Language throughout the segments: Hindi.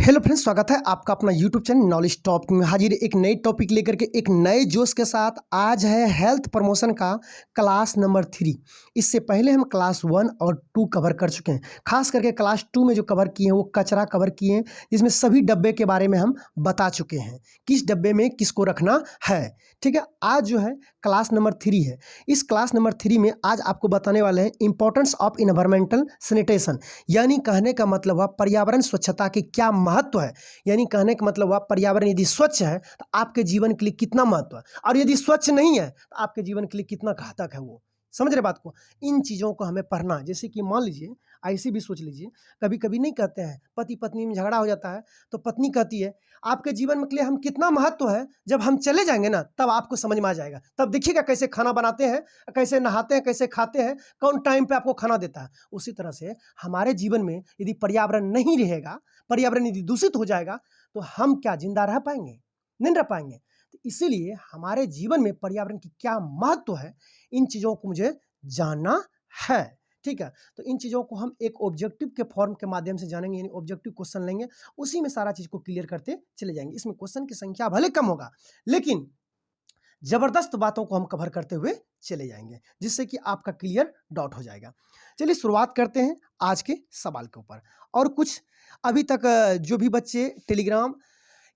हेलो फ्रेंड्स, स्वागत है आपका अपना यूट्यूब चैनल नॉलेज टॉपिक में। हाजिर एक नई टॉपिक लेकर के एक नए जोश के साथ। आज है हेल्थ प्रमोशन का क्लास नंबर 3। इससे पहले हम क्लास 1 और 2 कवर कर चुके हैं। खास करके क्लास 2 में जो कवर किए हैं वो कचरा कवर किए हैं, जिसमें सभी डब्बे के बारे में हम बता चुके हैं, किस डब्बे में किसको रखना है। ठीक है, आज जो है क्लास नंबर 3 है। इस क्लास नंबर 3 में आज आपको बताने वाले हैं इंपॉर्टेंस ऑफ इन्वायरमेंटल सैनिटेशन, यानी कहने का मतलब हुआ पर्यावरण स्वच्छता की क्या महत्व है। यानी कहने का मतलब हुआ पर्यावरण यदि स्वच्छ है तो आपके जीवन के लिए कितना महत्व है, और यदि स्वच्छ नहीं है तो आपके जीवन के लिए कितना घातक है। वो समझ रहे बात को। इन चीज़ों को हमें पढ़ना है। जैसे कि मान लीजिए, ऐसे भी सोच लीजिए, कभी कभी नहीं कहते हैं पति पत्नी में झगड़ा हो जाता है तो पत्नी कहती है आपके जीवन में के लिए हम कितना महत्व है, जब हम चले जाएंगे ना तब आपको समझ में आ जाएगा। तब देखिएगा कैसे खाना बनाते हैं, कैसे नहाते हैं, कैसे खाते हैं, कौन टाइम पे आपको खाना देता है। उसी तरह से हमारे जीवन में यदि पर्यावरण नहीं रहेगा, पर्यावरण यदि दूषित हो जाएगा तो हम क्या जिंदा रह पाएंगे? नहीं रह पाएंगे। तो इसीलिए हमारे जीवन में पर्यावरण की क्या महत्व है, इन चीज़ों को मुझे जानना है। ठीक है, तो इन चीज़ों को हम एक ऑब्जेक्टिव के फॉर्म के माध्यम से जानेंगे, यानी ऑब्जेक्टिव क्वेश्चन लेंगे, उसी में सारा चीज़ को क्लियर करते चले जाएंगे। इसमें क्वेश्चन की संख्या भले कम होगा, लेकिन जबरदस्त बातों को हम कवर करते हुए चले जाएंगे, जिससे कि आपका क्लियर डाउट हो जाएगा। चलिए शुरुआत करते हैं आज के सवाल के ऊपर। और कुछ अभी तक जो भी बच्चे टेलीग्राम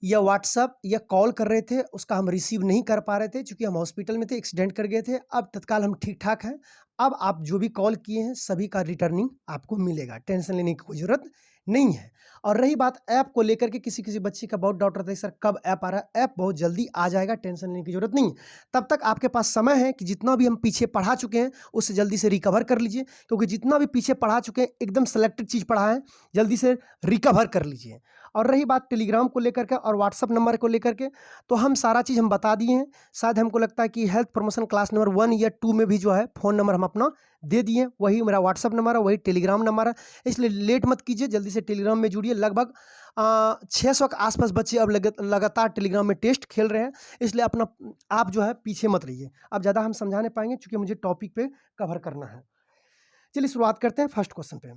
या व्हाट्सअप या कॉल कर रहे थे उसका हम रिसीव नहीं कर पा रहे थे, क्योंकि हम हॉस्पिटल में थे, एक्सीडेंट कर गए थे। अब तत्काल हम ठीक ठाक हैं। अब आप जो भी कॉल किए हैं सभी का रिटर्निंग आपको मिलेगा, टेंशन लेने की कोई ज़रूरत नहीं है। और रही बात ऐप को लेकर के, किसी किसी बच्चे का बहुत डाउट रहता है सर कब ऐप आ रहा है। ऐप बहुत जल्दी आ जाएगा, टेंशन लेने की ज़रूरत नहीं है। तब तक आपके पास समय है कि जितना भी हम पीछे पढ़ा चुके हैं उससे जल्दी से रिकवर कर लीजिए, क्योंकि जितना भी पीछे पढ़ा चुके हैं एकदम सेलेक्टेड चीज़ पढ़ा है, जल्दी से रिकवर कर लीजिए। और रही बात टेलीग्राम को लेकर के और व्हाट्सअप नंबर को लेकर के, तो हम सारा चीज़ हम बता दिए हैं। शायद हमको लगता है कि हेल्थ प्रमोशन क्लास नंबर 1 या 2 में भी जो है फ़ोन नंबर हम अपना दे दिए। वही मेरा व्हाट्सअप नंबर है, वही टेलीग्राम नंबर है। इसलिए लेट मत कीजिए, जल्दी से टेलीग्राम में जुड़िए। लगभग 600 के आसपास बच्चे अब लगातार टेलीग्राम में टेस्ट खेल रहे हैं, इसलिए अपना आप जो है पीछे मत रहिए। अब ज़्यादा हम समझाने पाएंगे क्योंकि मुझे टॉपिक पे कवर करना है। चलिए शुरुआत करते हैं फर्स्ट क्वेश्चन पे।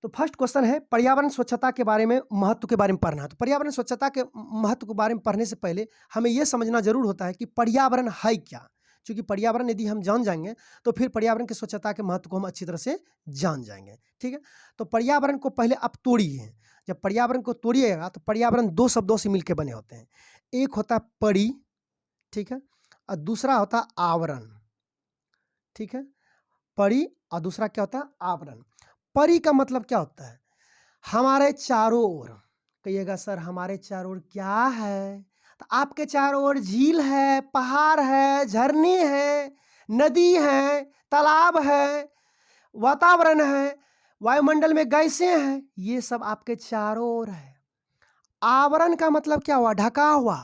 तो फर्स्ट क्वेश्चन है पर्यावरण स्वच्छता के बारे में, महत्व के बारे में पढ़ना है। तो पर्यावरण स्वच्छता के महत्व के बारे में पढ़ने से पहले हमें यह समझना जरूर होता है कि पर्यावरण है क्या। क्योंकि पर्यावरण यदि हम जान जाएंगे तो फिर पर्यावरण की स्वच्छता के महत्व को हम अच्छी तरह से जान जाएंगे। ठीक है, तो पर्यावरण को पहले आप तोड़िए। जब पर्यावरण को तोड़िएगा तो पर्यावरण दो शब्दों से मिलकर बने होते हैं। एक होता है परि, ठीक है, और दूसरा होता है आवरण। ठीक है, परि और दूसरा क्या होता है आवरण। परि का मतलब क्या होता है? हमारे चारों ओर। कहिएगा सर हमारे चारों ओर क्या है? तो आपके चारों ओर झील है, पहाड़ है, झरने हैं, नदी है, तालाब है, वातावरण है, वायुमंडल में गैसें हैं, ये सब आपके चारों ओर है। आवरण का मतलब क्या हुआ? ढका हुआ।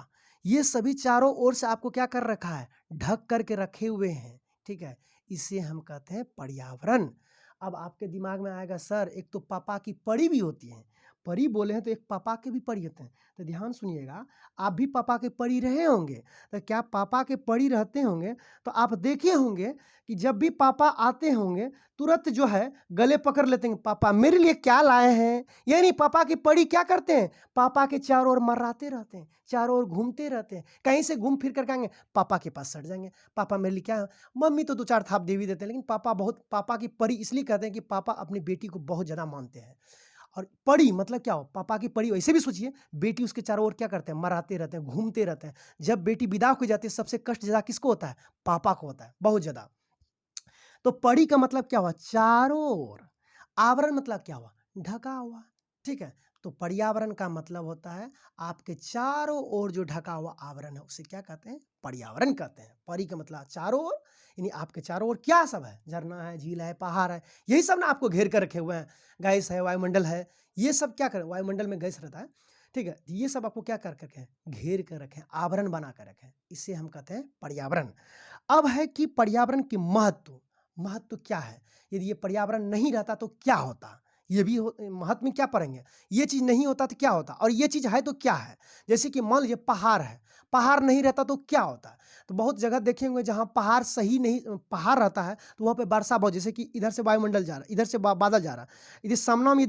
ये सभी चारों ओर से आपको क्या कर रखा है? ढक करके रखे हुए हैं। ठीक है, इसे हम कहते हैं पर्यावरण। अब आपके दिमाग में आएगा सर एक तो पापा की परी भी होती है। परी बोले हैं तो एक पापा के भी परी होते हैं। तो ध्यान सुनिएगा, आप भी पापा के परी रहे होंगे। तो क्या पापा के परी रहते होंगे तो आप देखे होंगे कि जब भी पापा आते होंगे तुरंत जो है गले पकड़ लेते हैं, पापा मेरे लिए क्या लाए हैं। यानी पापा की परी क्या करते हैं? पापा के चारों ओर मर्राते रहते हैं, चारों ओर घूमते रहते हैं। कहीं से घूम फिर कर आएंगे पापा के पास सट जाएंगे, पापा मेरे लिए क्या है? मम्मी तो दो चार थाप दे भी देते हैं, लेकिन पापा की परी इसलिए कहते हैं कि पापा अपनी बेटी को बहुत ज़्यादा मानते हैं। और परी मतलब क्या हो? पापा की परी। वैसे भी सोचिए, बेटी उसके चारों ओर क्या करते हैं? मर्राते रहते हैं, घूमते रहते हैं। जब बेटी विदा हो जाती है सबसे कष्ट ज़्यादा किसको होता है? पापा को होता है, बहुत ज़्यादा। तो परी का मतलब क्या हुआ? चारों ओर। आवरण मतलब क्या हुआ? ढका हुआ। ठीक है, तो पर्यावरण का मतलब होता है आपके चारों ओर जो ढका हुआ आवरण है उसे क्या कहते हैं? पर्यावरण कहते हैं। परी का मतलब चारों ओर, यानी आपके चारों ओर क्या सब है? झरना है, झील है, पहाड़ है, यही सब ना आपको घेर कर रखे हुए हैं। गैस है, वायुमंडल है, ये सब क्या करें? वायुमंडल में गैस रहता है। ठीक है, ये सब आपको क्या कर रखे हैं? घेर कर रखे हैं, आवरण बना कर रखे हैं। इसे हम कहते हैं पर्यावरण। अब है कि पर्यावरण की महत्व। महत्व क्या है? यदि ये पर्यावरण नहीं रहता तो क्या होता? ये भी महत्व में क्या पढ़ेंगे, ये चीज़ नहीं होता तो क्या होता, और ये चीज़ है तो क्या है। जैसे कि मान लीजिए पहाड़ है, पहाड़ नहीं रहता तो क्या होता है। तो बहुत जगह देखे होंगे जहाँ पहाड़ सही नहीं, पहाड़ रहता है तो वहाँ पे वर्षा बहुत, जैसे कि इधर से वायुमंडल जा रहा है, इधर से बादल जा रहा है, यदि सामना में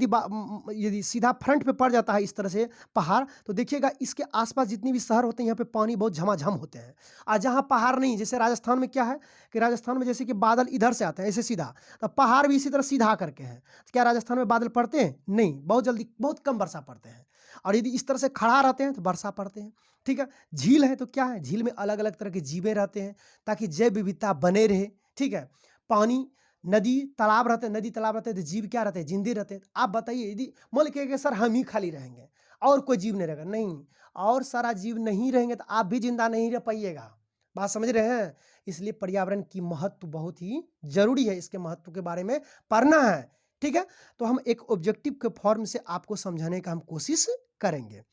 यदि सीधा फ्रंट पे पड़ जाता है इस तरह से पहाड़, तो देखिएगा इसके आसपास जितनी भी शहर होते हैं यहाँ पे पानी बहुत झमाझम होते हैं। और जहाँ पहाड़ नहीं, जैसे राजस्थान में क्या है कि राजस्थान में जैसे कि बादल इधर से आते हैं ऐसे सीधा, तो पहाड़ भी इसी तरह सीधा करके हैं। तो क्या राजस्थान में बादल पड़ते हैं? नहीं, बहुत जल्दी, बहुत कम वर्षा पड़ते हैं। और यदि इस तरह से खड़ा रहते हैं तो वर्षा पड़ते हैं। ठीक है, झील है तो क्या है, झील में अलग अलग तरह के जीवे रहते हैं ताकि जैव विविधता बने रहे। ठीक है, पानी, नदी तालाब रहते हैं, नदी तालाब रहते हैं तो जीव क्या रहते हैं, जिंदे रहते हैं। आप बताइए, यदि मान लीजिए कि सर हम ही खाली रहेंगे और कोई जीव नहीं रहेगा, नहीं, और सारा जीव नहीं रहेंगे तो आप भी जिंदा नहीं रह पाइएगा। बात समझ रहे हैं। इसलिए पर्यावरण की महत्व बहुत ही जरूरी है, इसके महत्व के बारे में पढ़ना है। ठीक है, तो हम एक ऑब्जेक्टिव के फॉर्म से आपको समझाने का हम कोशिश करेंगे।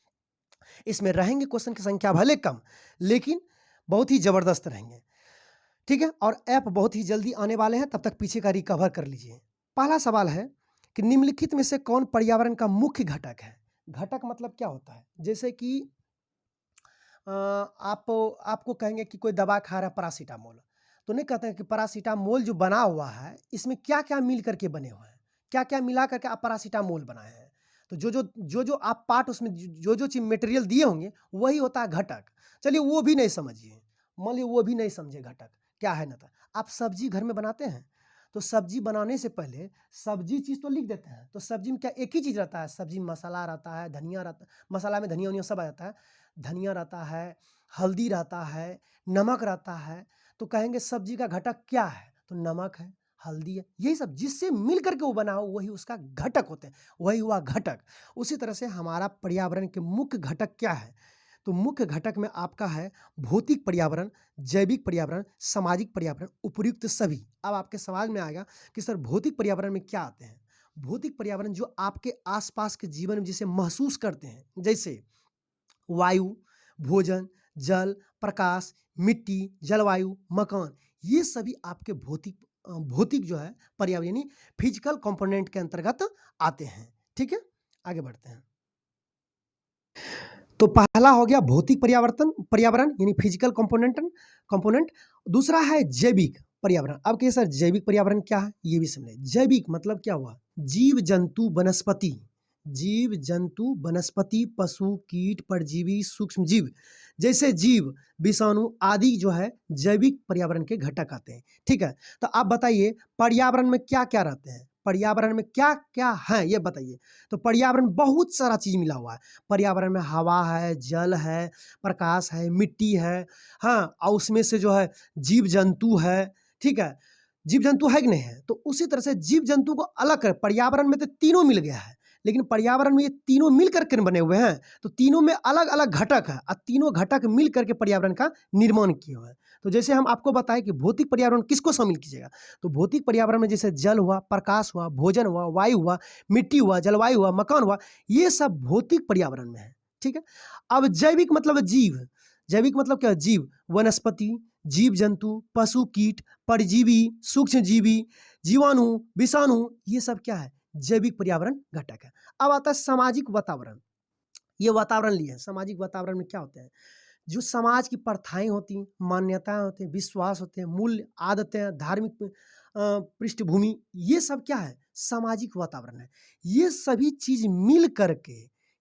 इसमें रहेंगे क्वेश्चन की संख्या भले कम, लेकिन बहुत ही जबरदस्त रहेंगे। ठीक है, और ऐप बहुत ही जल्दी आने वाले हैं, तब तक पीछे का रिकवर कर लीजिए। पहला सवाल है कि निम्नलिखित में से कौन पर्यावरण का मुख्य घटक है। घटक मतलब क्या होता है, जैसे कि आपको कहेंगे कि कोई दवा खा रहा है पैरासीटामोल, तो नहीं कहते हैं कि पैरासीटामोल जो बना हुआ है इसमें क्या क्या मिल करके बने हुए हैं, क्या क्या मिला करके आप पैरासीटामोल बनाए हैं। तो जो जो आप पार्ट उसमें जो जो चीज़ मटेरियल दिए होंगे वही होता है घटक। चलिए वो भी नहीं समझिए, मान लीजिए वो भी नहीं समझे घटक क्या है ना, था आप सब्जी घर में बनाते हैं तो सब्जी बनाने से पहले सब्जी चीज़ तो लिख देते हैं, तो सब्जी में क्या एक ही चीज़ रहता है, सब्जी में मसाला रहता है, धनिया रहता, मसाला में धनिया वनिया सब आ जाता है, धनिया रहता है, हल्दी रहता है, नमक रहता है। तो कहेंगे सब्जी का घटक क्या है, तो नमक है, हल्दी है, यही सब जिससे मिल करके वो बना हो वही उसका घटक होते हैं, वही हुआ घटक। उसी तरह से हमारा पर्यावरण के मुख्य घटक क्या है, तो मुख्य घटक में आपका है भौतिक पर्यावरण, जैविक पर्यावरण, सामाजिक पर्यावरण, उपयुक्त सभी। अब आपके सवाल में आएगा कि सर भौतिक पर्यावरण में क्या आते हैं। भौतिक पर्यावरण जो आपके आसपास के जीवन में जिसे महसूस करते हैं, जैसे वायु, भोजन, जल, प्रकाश, मिट्टी, जलवायु, मकान, ये सभी आपके भौतिक जो है पर्यावरण यानी फिजिकल कंपोनेंट के अंतर्गत आते हैं। ठीक है, आगे बढ़ते हैं। तो पहला हो गया भौतिक पर्यावरण यानी फिजिकल कंपोनेंट। दूसरा है जैविक पर्यावरण। अब कहिए सर जैविक पर्यावरण क्या है, ये भी समझे। जैविक मतलब क्या हुआ, जीव जंतु वनस्पति पशु कीट परजीवी सूक्ष्म जीव, जैसे जीव विषाणु आदि जो है जैविक पर्यावरण के घटक आते हैं। ठीक है, तो आप बताइए पर्यावरण में क्या क्या रहते हैं, पर्यावरण में क्या क्या है ये बताइए। तो पर्यावरण बहुत सारा चीज मिला हुआ है। पर्यावरण में हवा है, जल है, प्रकाश है, मिट्टी है, हाँ, और उसमें से जो है जीव जंतु है। ठीक है, जीव जंतु है कि नहीं है, तो उसी तरह से जीव जंतु को अलग कर, पर्यावरण में तो तीनों मिल गया है, लेकिन पर्यावरण में ये तीनों मिल करके बने हुए हैं, तो तीनों में अलग अलग घटक है और तीनों घटक मिल करके पर्यावरण का निर्माण किए हुए हैं। तो जैसे हम आपको बताएं कि भौतिक पर्यावरण किसको शामिल कीजिएगा, तो भौतिक पर्यावरण में जैसे जल हुआ, प्रकाश हुआ, भोजन हुआ, वायु हुआ, मिट्टी हुआ, जलवायु हुआ, मकान हुआ, ये सब भौतिक पर्यावरण में है। ठीक है, अब जैविक मतलब जीव, जैविक मतलब क्या, जीव वनस्पति, जीव जंतु, पशु कीट परजीवी सूक्ष्म जीवी, जीवाणु विषाणु, ये सब क्या है, जैविक पर्यावरण घटक है। अब आता है सामाजिक वातावरण, ये वातावरण लिए हैं। सामाजिक वातावरण में क्या होते हैं, जो समाज की प्रथाएं होती हैं, मान्यताएं होती हैं, विश्वास होते हैं, मूल्य आदतें, धार्मिक पृष्ठभूमि, ये सब क्या है, सामाजिक वातावरण है। ये सभी चीज मिल करके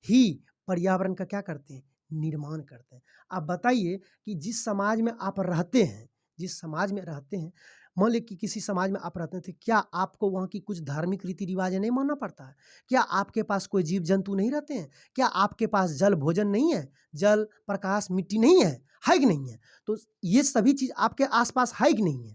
ही पर्यावरण का क्या करते हैं, निर्माण करते हैं। आप बताइए कि जिस समाज में आप रहते हैं, जिस समाज में रहते हैं, मान लीजिए कि किसी समाज में आप रहते थे, क्या आपको वहाँ की कुछ धार्मिक रीति रिवाजें नहीं मानना पड़ता है, क्या आपके पास कोई जीव जंतु नहीं रहते हैं, क्या आपके पास जल भोजन नहीं है, जल प्रकाश मिट्टी नहीं है कि नहीं है, तो ये सभी चीज आपके आसपास है कि नहीं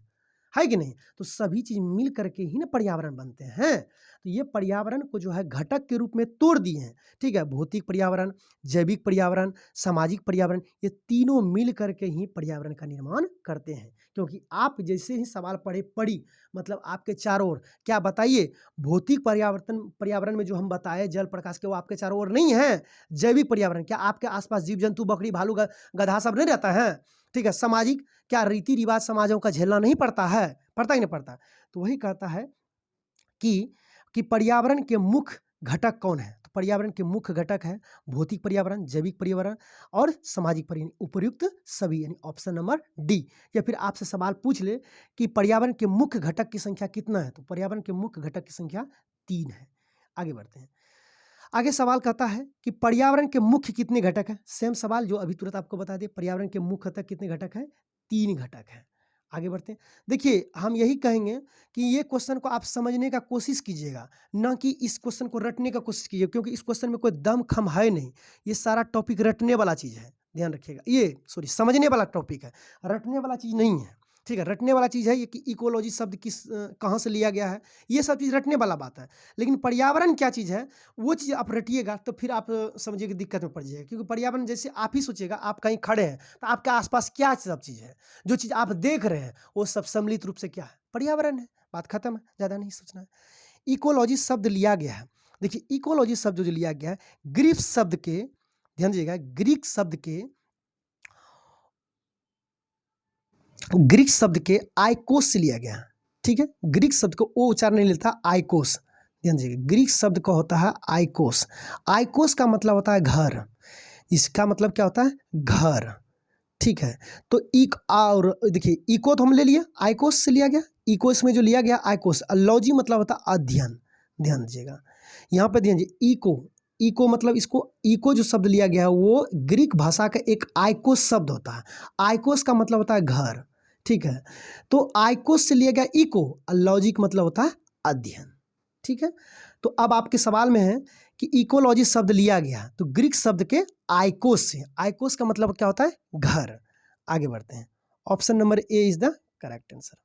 है कि नहीं, तो सभी चीज मिल करके ही ना पर्यावरण बनते हैं। तो ये पर्यावरण को जो है घटक के रूप में तोड़ दिए हैं। ठीक है, भौतिक पर्यावरण, जैविक पर्यावरण, सामाजिक पर्यावरण, ये तीनों मिल करके ही पर्यावरण का निर्माण करते हैं। क्योंकि आप जैसे ही सवाल पढ़ी मतलब आपके चारों ओर, क्या बताइए भौतिक पर्यावरण में जो हम बताए जल प्रकाश के, वो आपके चारों ओर नहीं है। जैविक पर्यावरण, क्या आपके आसपास जीव जंतु बकरी भालू गधा सब नहीं रहता है। ठीक है, सामाजिक, क्या रीति रिवाज समाजों का झेलना नहीं पड़ता है, पड़ता ही नहीं पड़ता। तो वही कहता है कि कि पर्यावरण के मुख्य घटक कौन है। तो पर्यावरण के मुख्य घटक है भौतिक पर्यावरण, जैविक पर्यावरण और सामाजिक पर्यावरण, उपयुक्त सभी, यानी ऑप्शन नंबर डी। या फिर आपसे सवाल पूछ ले कि पर्यावरण के मुख्य घटक की संख्या कितना है, तो पर्यावरण के मुख्य घटक की संख्या 3 है। आगे बढ़ते हैं। आगे सवाल कहता है कि पर्यावरण के मुख्य कितने घटक हैं। सेम सवाल जो अभी तुरंत आपको बता दिए, पर्यावरण के मुख्य घटक कितने घटक हैं, 3 घटक हैं। आगे बढ़ते हैं। देखिए हम यही कहेंगे कि ये क्वेश्चन को आप समझने का कोशिश कीजिएगा, ना कि इस क्वेश्चन को रटने का कोशिश कीजिए, क्योंकि इस क्वेश्चन में कोई दम खम है नहीं। ये सारा टॉपिक रटने वाला चीज़ है, ध्यान रखिएगा। ये सॉरी समझने वाला टॉपिक है, रटने वाला चीज़ नहीं है। ठीक है, रटने वाला चीज़ है ये कि इकोलॉजी शब्द कहाँ से लिया गया है, ये सब चीज़ रटने वाला बात है। लेकिन पर्यावरण क्या चीज़ है, वो चीज़ आप रटिएगा तो फिर आप समझिए कि दिक्कत में पड़ जाइएगा। क्योंकि पर्यावरण जैसे आप ही सोचिएगा, आप कहीं खड़े हैं तो आपके आसपास क्या सब चीज़ है, जो चीज़ आप देख रहे हैं वो सब सम्मिलित रूप से क्या है, पर्यावरण है। बात खत्म है, ज़्यादा नहीं सोचना है। इकोलॉजी शब्द लिया गया है, देखिए इकोलॉजी शब्द जो लिया गया है ग्रीक शब्द के, ध्यान दीजिएगा, ग्रीक शब्द के आइकोस से लिया गया है। ठीक है, ग्रीक शब्द को ओ उच्चारण नहीं लेता, आइकोस, ध्यान दीजिएगा। ग्रीक शब्द का होता है आइकोस। आइकोस का मतलब होता है घर, इसका मतलब क्या होता है, घर। ठीक है, तो इक और देखिए इको तो हम ले लिया, आइकोस से लिया गया, इकोस में जो लिया गया आइकोस। लॉजी मतलब होता है अध्ययन, ध्यान दीजिएगा। यहाँ पे ध्यान दीजिए, इको, इको मतलब इसको, इको जो शब्द लिया गया है वो ग्रीक भाषा का एक आइकोस शब्द होता है। आइकोस का मतलब होता है घर। ठीक है, तो आइकोस से लिया गया इको, लॉजिक मतलब होता है अध्ययन। ठीक है, तो अब आपके सवाल में है कि इकोलॉजी शब्द लिया गया तो ग्रीक शब्द के आइकोस से, आइकोस का मतलब क्या होता है, घर। आगे बढ़ते हैं, option number A is the correct answer.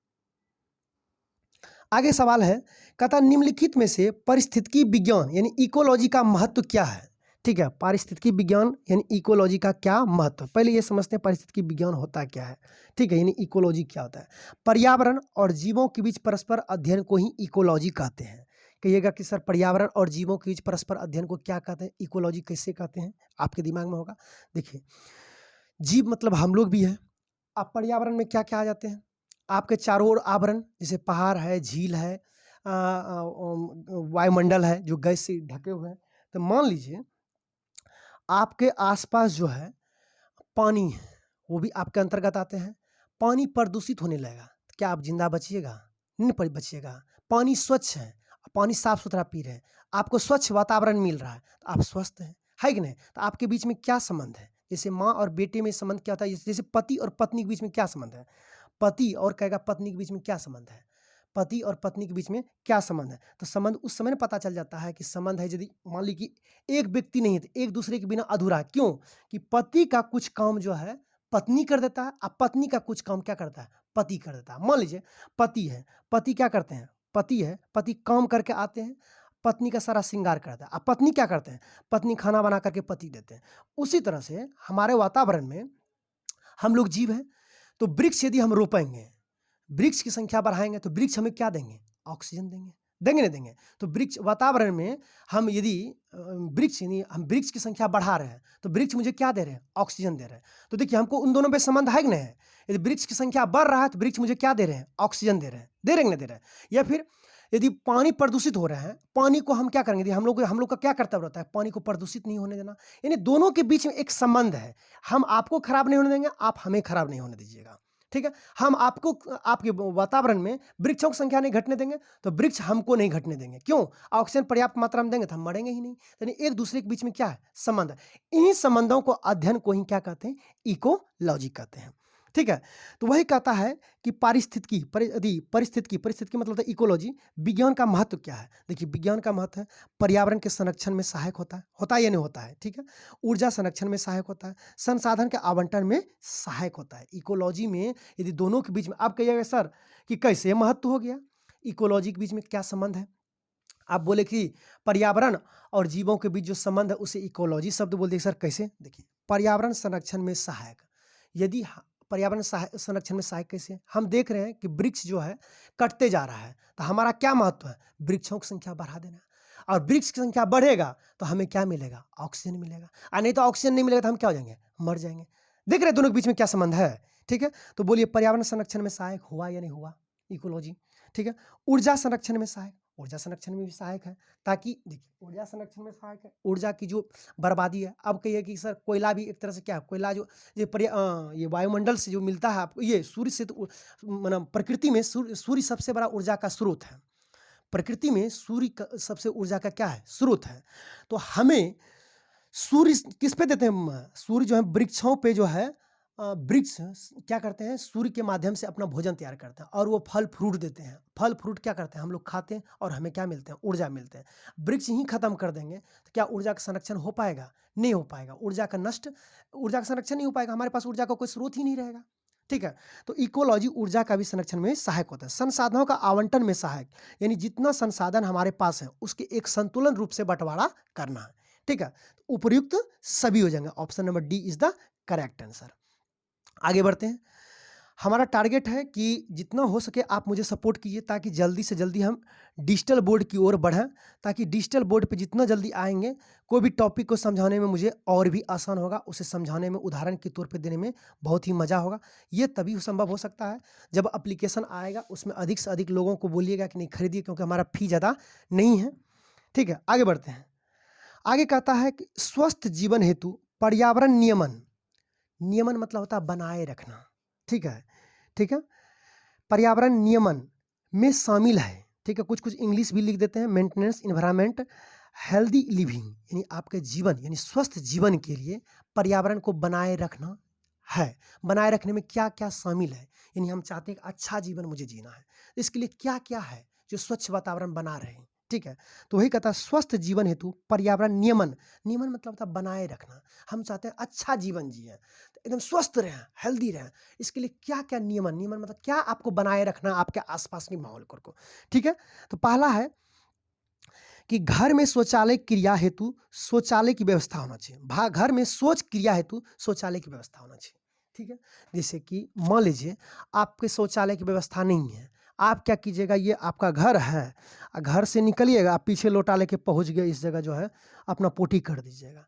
आगे सवाल है, कहता निम्नलिखित में से पारिस्थितिकी विज्ञान यानी इकोलॉजी का महत्व क्या है। ठीक है, पारिस्थितिकी विज्ञान यानी इकोलॉजी का क्या महत्व, पहले ये समझते हैं पारिस्थितिकी विज्ञान होता क्या है। ठीक है, यानी इकोलॉजी क्या होता है। पर्यावरण और जीवों के बीच परस्पर अध्ययन को ही इकोलॉजी कहते हैं। कहिएगा कि सर पर्यावरण और जीवों के बीच परस्पर अध्ययन को क्या कहते हैं, इकोलॉजी कैसे कहते हैं, आपके दिमाग में होगा। देखिए जीव मतलब हम लोग भी हैं। अब पर्यावरण में क्या क्या आ जाते हैं, आपके चारों ओर आवरण, जैसे पहाड़ है, झील है, वायुमंडल है जो गैस से ढके हुए हैं। तो मान लीजिए आपके आसपास जो है पानी है, वो भी आपके अंतर्गत आते हैं। पानी प्रदूषित होने लगेगा तो क्या आप जिंदा बचिएगा, नहीं बचिएगा। पानी स्वच्छ है, पानी साफ सुथरा पी रहे हैं, आपको स्वच्छ वातावरण मिल रहा है तो आप स्वस्थ हैं, है कि नहीं। तो आपके बीच में क्या संबंध है, जैसे माँ और बेटे में संबंध क्या होता है, जैसे पति और पत्नी के बीच में क्या संबंध है, पति और कहेगा पत्नी के बीच में क्या संबंध है, पति और पत्नी के बीच में क्या संबंध है। तो संबंध उस समय पता चल जाता है कि संबंध है, यदि मान ली कि एक व्यक्ति नहीं है तो एक दूसरे के बिना अधूरा है। क्यों, कि पति का कुछ काम जो है पत्नी कर देता है, अब पत्नी का कुछ काम क्या करता है, पति कर देता है। मान लीजिए पति है, पति क्या करते हैं, पति है, पति काम करके आते हैं, पत्नी का सारा श्रृंगार करता है। अब पत्नी क्या करते हैं, पत्नी खाना बना करके पति देते हैं। उसी तरह से हमारे वातावरण में हम लोग जीव हैं, तो वृक्ष यदि हम रोपेंगे, वृक्ष की संख्या बढ़ाएंगे तो वृक्ष हमें क्या देंगे, ऑक्सीजन देंगे, देंगे नहीं देंगे। तो वृक्ष वातावरण में हम यदि वृक्ष यानी हम वृक्ष की संख्या बढ़ा रहे हैं तो वृक्ष मुझे क्या दे रहे हैं, ऑक्सीजन दे रहे हैं। तो देखिए हमको उन दोनों पे संबंध है कि नहीं है। यदि वृक्ष की संख्या बढ़ रहा है तो वृक्ष मुझे क्या दे रहे हैं, ऑक्सीजन दे रहे हैं, दे रहे हैं नहीं दे रहे हैं। या फिर यदि पानी प्रदूषित हो रहा है, पानी को हम क्या करेंगे, यदि हम लोग का क्या कर्तव्य होता है, पानी को प्रदूषित नहीं होने देना। यानी दोनों के बीच में एक संबंध है, हम आपको खराब नहीं होने देंगे, आप हमें खराब नहीं होने दीजिएगा। ठीक है, हम आपको आपके वातावरण में वृक्षों की संख्या नहीं घटने देंगे तो वृक्ष हमको नहीं घटने देंगे। क्यों, ऑक्सीजन पर्याप्त मात्रा में देंगे तो हम मरेंगे ही नहीं। यानी एक दूसरे के बीच में क्या है, संबंध है। इन्हीं संबंधों को अध्ययन को ही क्या कहते हैं, इकोलॉजी कहते हैं। ठीक है, तो वही कहता है कि परिस्थितिकी मतलब इकोलॉजी विज्ञान का महत्व क्या है। देखिए विज्ञान का महत्व है पर्यावरण के संरक्षण में सहायक होता है या नहीं होता है। ठीक है, ऊर्जा संरक्षण में सहायक होता है, संसाधन के आवंटन में सहायक होता है। इकोलॉजी में यदि दोनों के बीच में, आप कहिएगा सर कि कैसे महत्व हो गया, इकोलॉजी के बीच में क्या संबंध है। आप बोले कि पर्यावरण और जीवों के बीच जो संबंध है उसे इकोलॉजी शब्द बोल दिए। सर कैसे, देखिए पर्यावरण संरक्षण में सहायक, यदि पर्यावरण संरक्षण में सहायक कैसे, हम देख रहे हैं कि वृक्ष जो है कटते जा रहा है तो हमारा क्या महत्व है, वृक्षों की संख्या बढ़ा देना। और वृक्ष की संख्या बढ़ेगा तो हमें क्या मिलेगा, ऑक्सीजन मिलेगा। और नहीं तो ऑक्सीजन नहीं मिलेगा तो हम क्या हो जाएंगे, मर जाएंगे। देख रहे हैं दोनों के बीच में क्या संबंध है। ठीक है, तो बोलिए पर्यावरण संरक्षण में सहायक हुआ या नहीं हुआ, इकोलॉजी। ठीक है, ऊर्जा संरक्षण में सहायक, ऊर्जा संरक्षण में भी सहायक है। ताकि देखिए ऊर्जा संरक्षण में सहायक है, ऊर्जा की जो बर्बादी है, अब कहिए कि सर कोयला भी एक तरह से क्या है, कोयला जो ये वायुमंडल से जो मिलता है आपको, ये सूर्य से तो मतलब प्रकृति में सूर्य सबसे बड़ा ऊर्जा का स्रोत है। प्रकृति में सूर्य सबसे ऊर्जा का क्या है, स्रोत है। तो हमें सूर्य किस पे देते हैं हम? सूर्य जो है वृक्षों पे जो है वृक्ष क्या करते हैं, सूर्य के माध्यम से अपना भोजन तैयार करते हैं और वो फल फ्रूट देते हैं। फल फ्रूट क्या करते हैं, हम लोग खाते हैं और हमें क्या मिलते हैं, ऊर्जा मिलते हैं। वृक्ष ही खत्म कर देंगे तो क्या ऊर्जा का संरक्षण हो पाएगा? नहीं हो पाएगा। ऊर्जा का संरक्षण नहीं हो पाएगा, हमारे पास ऊर्जा का कोई स्रोत ही नहीं रहेगा। ठीक है, तो इकोलॉजी ऊर्जा का भी संरक्षण में सहायक होता है। संसाधनों का आवंटन में सहायक, यानी जितना संसाधन हमारे पास है उसके एक संतुलन रूप से बंटवारा करना है। ठीक है, तो उपयुक्त सभी हो जाएंगे। Option number D is the correct answer. आगे बढ़ते हैं। हमारा टारगेट है कि जितना हो सके आप मुझे सपोर्ट कीजिए ताकि जल्दी से जल्दी हम डिजिटल बोर्ड की ओर बढ़ें, ताकि डिजिटल बोर्ड पे जितना जल्दी आएंगे कोई भी टॉपिक को समझाने में मुझे और भी आसान होगा, उसे समझाने में उदाहरण के तौर पे देने में बहुत ही मज़ा होगा। ये तभी संभव हो सकता है जब एप्लीकेशन आएगा, उसमें अधिक से अधिक लोगों को बोलिएगा कि नहीं खरीदिए, क्योंकि हमारा फी ज़्यादा नहीं है। ठीक है, आगे बढ़ते हैं। आगे कहता है कि स्वस्थ जीवन हेतु पर्यावरण नियमन, नियमन मतलब होता है बनाए रखना। ठीक है, ठीक है, पर्यावरण नियमन में शामिल है। ठीक है, कुछ कुछ इंग्लिश भी लिख देते हैं। मेंटेनेंस एनवायरनमेंट हेल्दी लिविंग, यानी आपके जीवन यानी स्वस्थ जीवन के लिए पर्यावरण को बनाए रखना है। बनाए रखने में क्या क्या शामिल है, यानी हम चाहते हैं कि अच्छा जीवन मुझे जीना है, इसके लिए क्या क्या है जो स्वच्छ वातावरण बना रहे हैं। ठीक है, तो वही कहता है स्वस्थ जीवन हेतु पर्यावरण नियमन, नियमन मतलब होता है बनाए रखना। हम चाहते हैं अच्छा जीवन जिए, तो एकदम स्वस्थ रहें, हेल्दी रहें, इसके लिए क्या क्या नियमन, नियमन मतलब क्या आपको बनाए रखना आपके आसपास के माहौल को। ठीक है, तो पहला है कि घर में शौचालय क्रिया हेतु शौचालय की व्यवस्था होना चाहिए। घर में शौच क्रिया हेतु शौचालय की व्यवस्था होना चाहिए। ठीक है, जैसे कि मान लीजिए आपके शौचालय की व्यवस्था नहीं है, आप क्या कीजिएगा, ये आपका घर है, घर से निकलिएगा, आप पीछे लौटा लेके पहुंच गए इस जगह जो है, अपना पोटी कर दीजिएगा।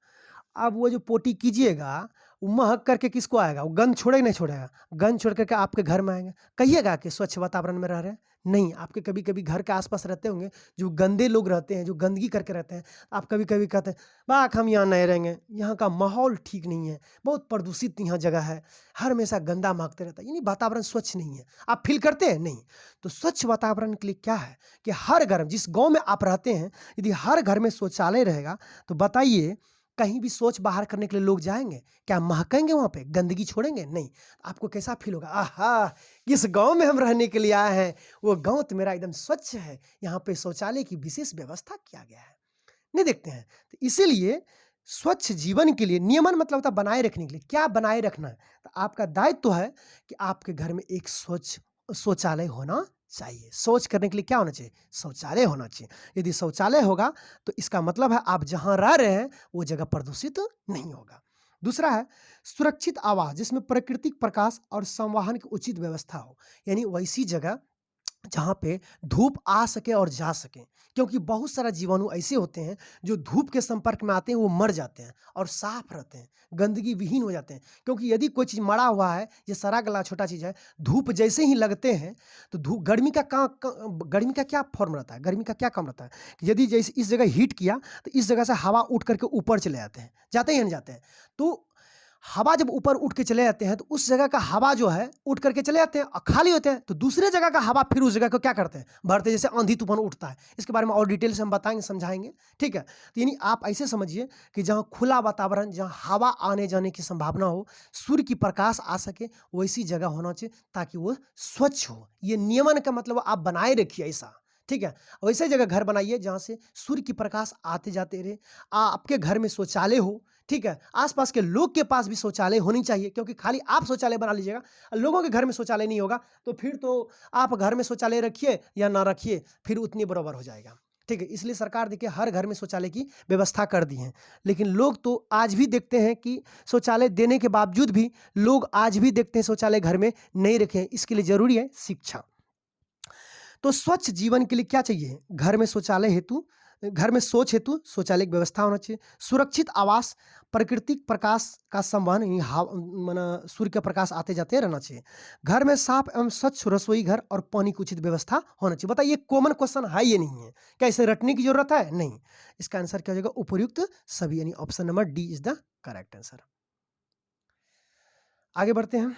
अब वो जो पोटी कीजिएगा वो महक करके किसको आएगा, वो गंध छोड़ेगा नहीं छोड़ेगा, गंध छोड़ करके आपके घर में आएंगे। कहिएगा कि स्वच्छ वातावरण में रह रहे हैं, नहीं। आपके कभी कभी घर के आसपास रहते होंगे जो गंदे लोग रहते हैं, जो गंदगी करके रहते हैं, आप कभी कभी कहते हैं बाक हम यहाँ नहीं रहेंगे, यहाँ का माहौल ठीक नहीं है, बहुत प्रदूषित यहाँ जगह है, हर हमेशा गंदा महकते रहता है, यानी वातावरण स्वच्छ नहीं है। आप फील करते हैं नहीं? तो स्वच्छ वातावरण के लिए क्या है कि हर घर, जिस गाँव में आप रहते हैं, यदि हर घर में शौचालय रहेगा तो बताइए कहीं भी शौच बाहर करने के लिए लोग जाएंगे क्या, महकेंगे वहाँ पे, गंदगी छोड़ेंगे? नहीं। आपको कैसा फील होगा, आहा किस गांव में हम रहने के लिए आए हैं, वो गांव तो मेरा एकदम स्वच्छ है, यहाँ पे शौचालय की विशेष व्यवस्था किया गया है। नहीं देखते हैं? तो इसीलिए स्वच्छ जीवन के लिए नियमन मतलब होता है बनाए रखने के लिए। क्या बनाए रखना है? तो आपका दायित्व तो है कि आपके घर में एक स्वच्छ शौचालय होना चाहिए। शौच करने के लिए क्या होना चाहिए? शौचालय होना चाहिए। यदि शौचालय होगा तो इसका मतलब है आप जहाँ रह रहे हैं वो जगह प्रदूषित नहीं होगा। दूसरा है सुरक्षित आवास, जिसमें प्राकृतिक प्रकाश और संवहन की उचित व्यवस्था हो, यानी वैसी जगह जहाँ पे धूप आ सके और जा सके, क्योंकि बहुत सारा जीवाणु ऐसे होते हैं जो धूप के संपर्क में आते हैं वो मर जाते हैं और साफ रहते हैं, गंदगी विहीन हो जाते हैं। क्योंकि यदि कोई चीज़ मरा हुआ है, ये सड़ा गला छोटा चीज़ है, धूप जैसे ही लगते हैं तो धूप गर्मी का क्या फॉर्म रहता है, गर्मी का क्या काम रहता है कि यदि जैसे इस जगह हीट किया तो इस जगह से हवा उठ करके ऊपर चले जाते हैं, जाते ही नहीं जाते हैं। तो हवा जब ऊपर उठ के चले जाते हैं तो उस जगह का हवा जो है उठ करके चले जाते हैं और खाली होते हैं, तो दूसरे जगह का हवा फिर उस जगह को क्या करते हैं, भरते, जैसे आंधी तूफान उठता है। इसके बारे में और डिटेल से हम बताएंगे, समझाएंगे। ठीक है, तो यानी आप ऐसे समझिए कि जहाँ खुला वातावरण, जहाँ हवा आने जाने की संभावना हो, सूर्य की प्रकाश आ सके, वैसी जगह होना चाहिए ताकि वो स्वच्छ हो। ये नियमन का मतलब आप बनाए रखिए ऐसा। ठीक है, वैसे जगह घर बनाइए जहाँ से सूर्य की प्रकाश आते जाते रहे, आपके घर में शौचालय हो। ठीक है, आसपास के लोग के पास भी शौचालय होनी चाहिए, क्योंकि खाली आप शौचालय बना लीजिएगा, लोगों के घर में शौचालय नहीं होगा तो फिर तो आप घर में शौचालय रखिए या ना रखिए, फिर उतनी बराबर हो जाएगा। ठीक है, इसलिए सरकार देखिए हर घर में शौचालय की व्यवस्था कर दी है, लेकिन लोग तो आज भी देखते हैं कि शौचालय देने के बावजूद भी लोग आज भी देखते हैं शौचालय घर में नहीं रखे हैं। इसके लिए जरूरी है शिक्षा। तो स्वच्छ जीवन के लिए क्या चाहिए? घर में शौचालय हेतु घर में शौच हेतु शौचालय की व्यवस्था होना चाहिए। सुरक्षित आवास, प्राकृतिक प्रकाश का संवहन, यानी माना सूर्य का प्रकाश आते जाते रहना चाहिए। घर में साफ एवं स्वच्छ रसोई घर और पानी की उचित व्यवस्था होना चाहिए। बताइए, कॉमन क्वेश्चन है ये, नहीं है क्या? इसे रटने की जरूरत है? नहीं। इसका आंसर क्या हो जाएगा? उपयुक्त सभी, यानी option number D is the correct answer. आगे बढ़ते हैं।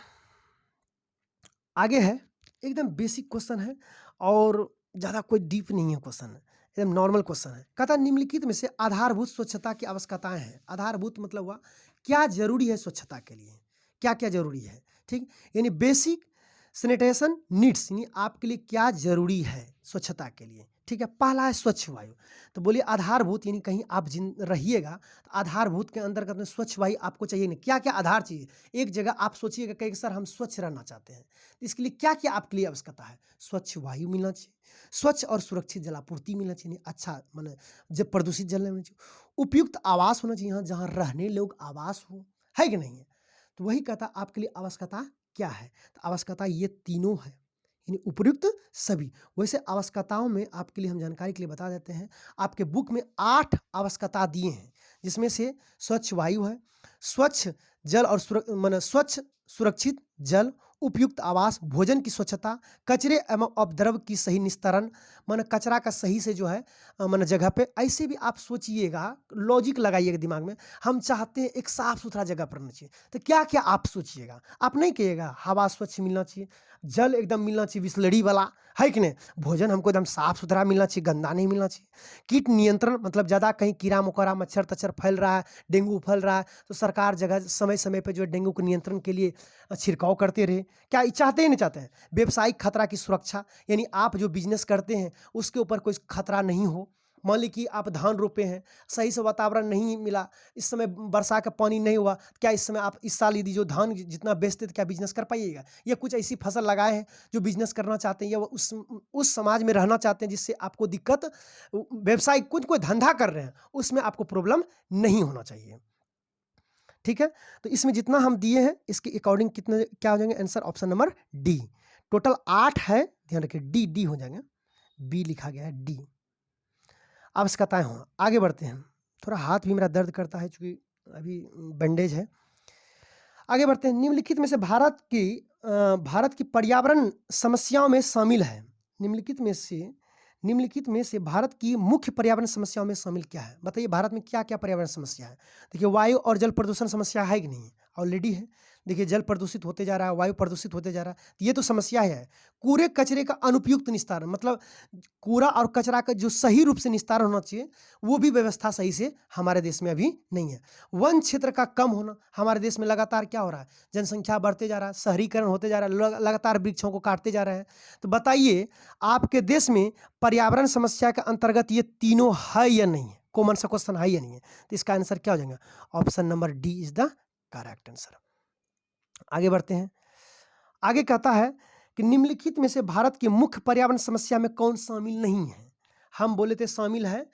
आगे है एकदम बेसिक क्वेश्चन है और ज़्यादा कोई डीप नहीं है क्वेश्चन, एकदम नॉर्मल क्वेश्चन है। कहता है निम्नलिखित में से आधारभूत स्वच्छता की आवश्यकताएं हैं। आधारभूत मतलब हुआ क्या जरूरी है स्वच्छता के लिए, क्या क्या जरूरी है, ठीक, यानी बेसिक सैनिटेशन नीड्स, यानी आपके लिए क्या जरूरी है स्वच्छता के लिए, ठीक है। पहला है स्वच्छ वायु। तो बोलिए आधारभूत, यानी कहीं आप जिन रहिएगा तो आधारभूत के अंतर्गत में स्वच्छ वायु आपको चाहिए नहीं। क्या क्या आधार चाहिए? एक जगह आप सोचिएगा कि सर हम स्वच्छ रहना चाहते हैं, तो इसके लिए क्या क्या आपके लिए आवश्यकता है? स्वच्छ वायु मिलना चाहिए, स्वच्छ और सुरक्षित जलापूर्ति मिलना चाहिए, अच्छा माने जब प्रदूषित जल नहीं होना चाहिए, उपयुक्त आवास होना चाहिए, जहाँ रहने लोग आवास हो, है कि नहीं है? तो वही कहता आपके लिए आवश्यकता क्या है? तो आवश्यकता ये तीनों है, यानी उपयुक्त सभी। वैसे आवश्यकताओं में आपके लिए हम जानकारी के लिए बता देते हैं, आपके बुक में 8 आवश्यकता दिए हैं, जिसमें से स्वच्छ वायु है, स्वच्छ जल और माने स्वच्छ सुरक्षित जल, उपयुक्त आवास, भोजन की स्वच्छता, कचरे एवं अपद्रव की सही निस्तारण, माने कचरा का सही से जो है माने जगह पे। ऐसे भी आप सोचिएगा, लॉजिक लगाइएगा दिमाग में, हम चाहते हैं एक साफ सुथरा जगह पर रहना चाहिए, तो क्या क्या आप सोचिएगा? आप नहीं कहिएगा हवा स्वच्छ मिलना चाहिए, जल एकदम मिलना चाहिए बिसलरी वाला, है कि नहीं? भोजन हमको एकदम साफ सुथरा मिलना चाहिए, गंदा नहीं मिलना चाहिए। कीट नियंत्रण, मतलब ज़्यादा कहीं कीड़ा मकोड़ा मच्छर तच्छर फैल रहा है, डेंगू फैल रहा है, तो सरकार जगह समय समय पे जो है डेंगू के नियंत्रण के लिए छिड़काव करते रहे। क्या ये चाहते ही नहीं चाहते हैं? व्यावसायिक खतरा की सुरक्षा, यानी आप जो बिजनेस करते हैं उसके ऊपर कोई खतरा नहीं हो। मान ली कि आप धान रोपे हैं, सही से वातावरण नहीं मिला, इस समय वर्षा का पानी नहीं हुआ, क्या इस समय आप इस साल यदि जो धान जितना बेचते तो क्या बिजनेस कर पाइएगा? या कुछ ऐसी फसल लगाए हैं जो बिजनेस करना चाहते हैं, या वो उस समाज में रहना चाहते हैं जिससे आपको दिक्कत, व्यवसाय कुछ कोई धंधा कर रहे हैं उसमें आपको प्रॉब्लम नहीं होना चाहिए, ठीक है। तो इसमें जितना हम दिए हैं इसके अकॉर्डिंग कितने क्या हो जाएंगे? Answer option number D. Total 8 है, ध्यान रखिए, डी डी हो जाएंगे, बी लिखा गया है डी। आवश्यकताएं हो, आगे बढ़ते हैं। थोड़ा हाथ भी मेरा दर्द करता है क्योंकि अभी बैंडेज है। आगे बढ़ते हैं। निम्नलिखित में से भारत की पर्यावरण समस्याओं में शामिल है। निम्नलिखित में से भारत की मुख्य पर्यावरण समस्याओं में शामिल क्या है? बताइए, भारत में क्या क्या पर्यावरण समस्या है? देखिए, वायु और जल प्रदूषण समस्या है कि नहीं है? ऑलरेडी है। देखिए, जल प्रदूषित होते जा रहा है, वायु प्रदूषित होते जा रहा है, तो ये तो समस्या है। कूड़े कचरे का अनुपयुक्त निस्तारण, मतलब कूड़ा और कचरा का जो सही रूप से निस्तारण होना चाहिए, वो भी व्यवस्था सही से हमारे देश में अभी नहीं है। वन क्षेत्र का कम होना, हमारे देश में लगातार क्या हो रहा है? जनसंख्या बढ़ते जा रहा है, शहरीकरण होते जा रहा है, लगातार वृक्षों को काटते जा रहे हैं। तो बताइए, आपके देश में पर्यावरण समस्या के अंतर्गत ये तीनों है या नहीं है? कॉमन सा क्वेश्चन है या नहीं है? तो इसका आंसर क्या हो जाएगा? Option number D is the correct answer. आगे बढ़ते हैं। आगे कहता है कि निम्नलिखित में से भारत की मुख्य पर्यावरण समस्या में कौन शामिल नहीं है? हम बोले थे शामिल है,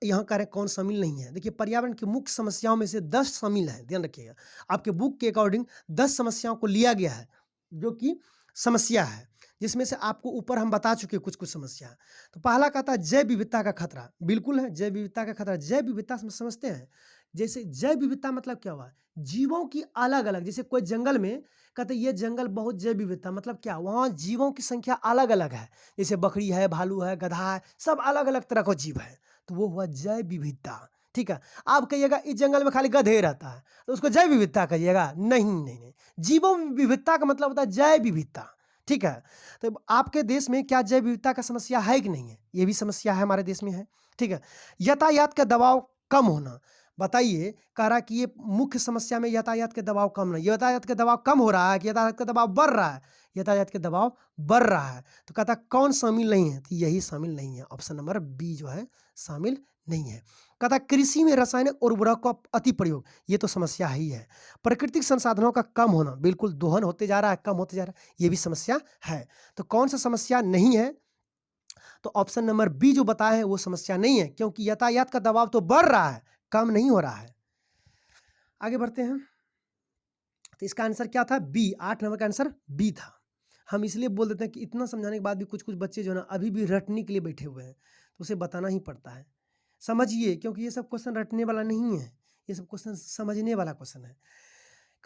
यहाँ कह रहे कौन शामिल नहीं है। देखिए, पर्यावरण की मुख्य समस्याओं में से 10 शामिल है, ध्यान रखिएगा। आपके बुक के अकॉर्डिंग 10 समस्याओं को लिया गया है जो कि समस्या है, जिसमें से आपको ऊपर हम बता चुके कुछ कुछ समस्या है। तो पहला कहता है जैव विविधता का खतरा, बिल्कुल है, जैव विविधता का खतरा। जैव विविधता समझते हैं? जैसे जैव विविधता मतलब क्या हुआ? जीवों की अलग अलग, जैसे कोई जंगल में, कहते ये जंगल बहुत जैव विविधता, मतलब क्या, वहाँ जीवों की संख्या अलग अलग है, जैसे बकरी है, भालू है, गधा है, सब अलग अलग तरह का जीव है, तो वो हुआ जैव विविधता, ठीक है। आप कहिएगा इस जंगल में खाली गधे रहता है तो उसको जैव विविधता कहिएगा? नहीं नहीं नहीं, जीवों में विविधता का मतलब होता है जैव विविधता, ठीक है। तो आपके देश में क्या जैव विविधता का समस्या है कि नहीं है? ये भी समस्या है, हमारे देश में है, ठीक है। यातायात का दबाव कम होना, बताइए, कह रहा कि ये मुख्य समस्या में यातायात के दबाव कम नहीं, यातायात के दबाव कम हो रहा है कि यातायात का दबाव बढ़ रहा है? यातायात के दबाव बढ़ रहा है। तो कहता कौन शामिल नहीं है? तो यही शामिल नहीं है, ऑप्शन नंबर बी जो है शामिल नहीं है। कहता कृषि में रासायनिक उर्वरक का अति प्रयोग, ये तो समस्या ही है। प्राकृतिक संसाधनों का कम होना, बिल्कुल दोहन होते जा रहा है, कम होते जा रहा है, ये भी समस्या है। तो कौन सा समस्या नहीं है? तो ऑप्शन नंबर बी जो बताया है वो समस्या नहीं है, क्योंकि यातायात का दबाव तो बढ़ रहा है, कम नहीं हो रहा है। आगे बढ़ते हैं। तो इसका आंसर क्या था? बी, 8 नंबर का आंसर बी था। हम इसलिए बोल देते हैं कि इतना समझाने के बाद भी कुछ कुछ बच्चे जो है ना अभी भी रटने के लिए बैठे हुए हैं, तो उसे बताना ही पड़ता है। समझिए, क्योंकि ये सब क्वेश्चन रटने वाला नहीं है, ये सब क्वेश्चन समझने वाला क्वेश्चन है।